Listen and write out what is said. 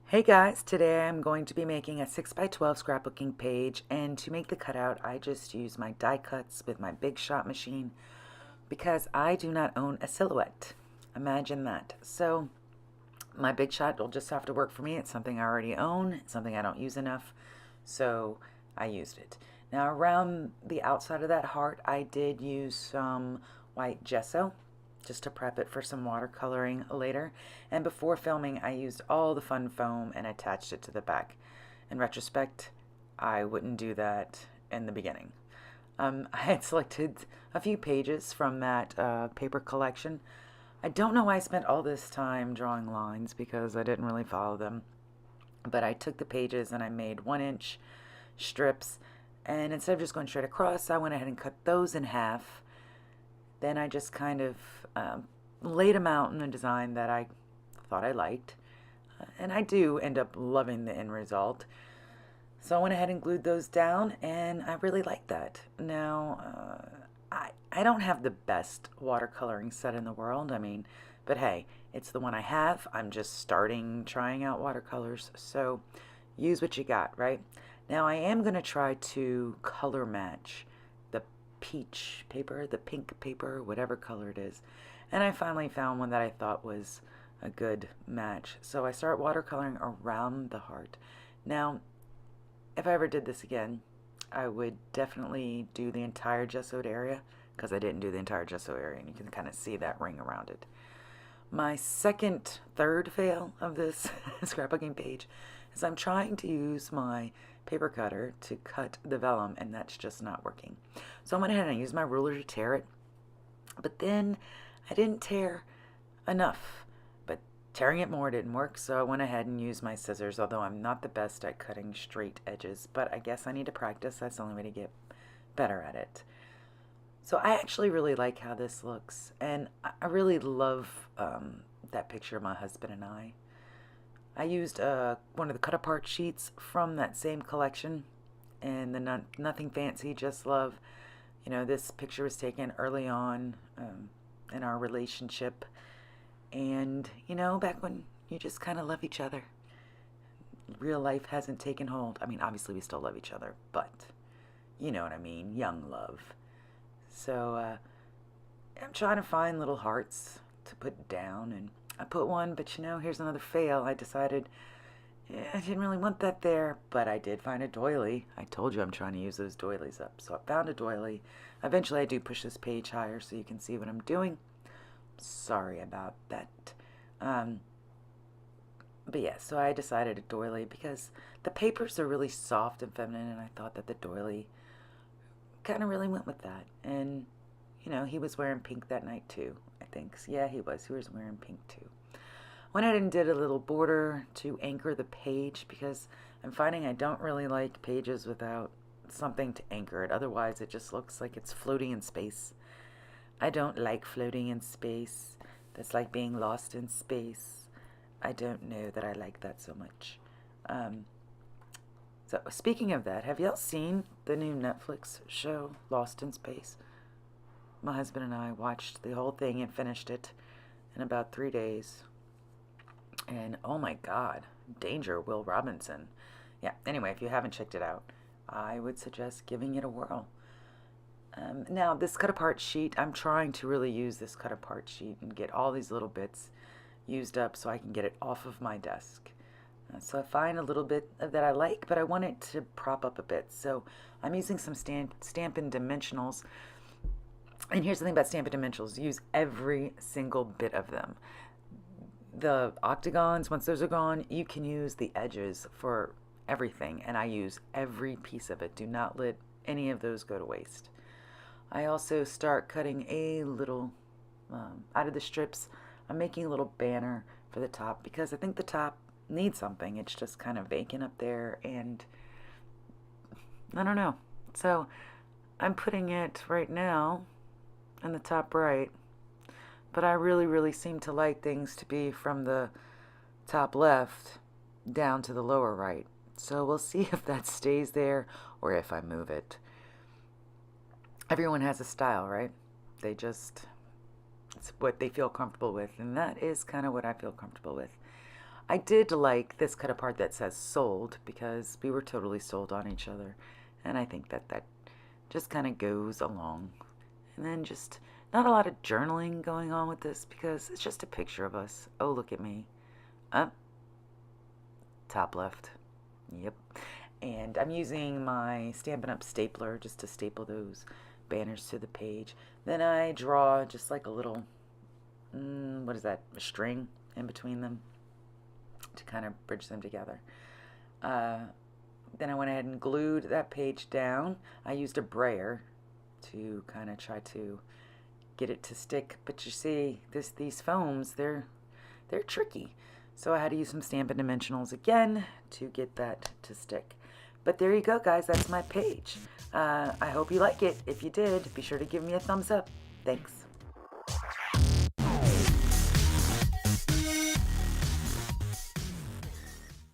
Hey guys, today I'm going to be making a 6x12 scrapbooking page, and to make the cutout I just use my die cuts with my Big Shot machine because I do not own a silhouette. Imagine that. So my Big Shot will just have to work for me. It's something I already own, it's something I don't use enough, so I used it. Now around the outside of that heart I did use some white gesso just to prep it for some watercoloring later. And before filming, I used all the fun foam and attached it to the back. In retrospect, I wouldn't do that in the beginning. I had selected a few pages from that paper collection. I don't know why I spent all this time drawing lines because I didn't really follow them. But I took the pages and I made 1-inch strips. And instead of just going straight across, I went ahead and cut those in half. Then I just kind of laid them out in a design that I thought I liked. And I do end up loving the end result. So I went ahead and glued those down, and I really like that. Now, I don't have the best watercoloring set in the world. But hey, it's the one I have. I'm just starting trying out watercolors, so use what you got, right? Now I am going to try to color match the peach paper, the pink paper, whatever color it is. And I finally found one that I thought was a good match. So I start watercoloring around the heart. Now, if I ever did this again, I would definitely do the entire gessoed area because I didn't do the entire gesso area, and you can kind of see that ring around it. My third fail of this scrapbooking page is I'm trying to use my paper cutter to cut the vellum, and that's just not working. So I went ahead and I used my ruler to tear it, but then I didn't tear enough. But tearing it more didn't work, so I went ahead and used my scissors, although I'm not the best at cutting straight edges, but I guess I need to practice. That's the only way to get better at it. So I actually really like how this looks, and I really love that picture of my husband and I. I used one of the cut-apart sheets from that same collection, and the Nothing Fancy, Just Love. You know, this picture was taken early on in our relationship, and, you know, back when you just kind of love each other. Real life hasn't taken hold. I mean, obviously we still love each other, but you know what I mean, young love. So I'm trying to find little hearts to put down, and I put one, but you know, here's another fail. I decided I didn't really want that there, but I did find a doily. I told you I'm trying to use those doilies up. So I found a doily. Eventually I do push this page higher so you can see what I'm doing. Sorry about that. But yeah, so I decided a doily because the papers are really soft and feminine, and I thought that the doily kind of really went with that. And you know, he was wearing pink that night too, I think. Yeah, he was. He was wearing pink too. Went ahead and did a little border to anchor the page because I'm finding I don't really like pages without something to anchor it. Otherwise, it just looks like it's floating in space. I don't like floating in space. That's like being lost in space. I don't know that I like that so much. So speaking of that, have y'all seen the new Netflix show, Lost in Space? My husband and I watched the whole thing and finished it in about 3 days. And oh my God, Danger, Will Robinson. Yeah, anyway, if you haven't checked it out, I would suggest giving it a whirl. Now, this cut apart sheet, I'm trying to really use this cut apart sheet and get all these little bits used up so I can get it off of my desk. So I find a little bit that I like, but I want it to prop up a bit. So I'm using some Stampin' Dimensionals. And here's the thing about Stampin' Dimensionals. Use every single bit of them. The octagons, once those are gone, you can use the edges for everything. And I use every piece of it. Do not let any of those go to waste. I also start cutting a little, out of the strips, I'm making a little banner for the top because I think the top needs something. It's just kind of vacant up there, and I don't know. So I'm putting it right now in the top right, but I really seem to like things to be from the top left down to the lower right. So we'll see if that stays there or if I move it. Everyone has a style, right? It's what they feel comfortable with, and that is kind of what I feel comfortable with. I did like this cut apart that says sold because we were totally sold on each other. And I think that that just kind of goes along. And then just not a lot of journaling going on with this because it's just a picture of us. Oh, look at me. Up, top left. Yep. And I'm using my Stampin' Up! Stapler just to staple those banners to the page. Then I draw just like a little, what is that, a string in between them to kind of bridge them together. Then I went ahead and glued that page down. I used a brayer to kind of try to get it to stick. But you see, these foams, they're tricky. So I had to use some Stampin' Dimensionals again to get that to stick. But there you go, guys. That's my page. I hope you like it. If you did, be sure to give me a thumbs up. Thanks.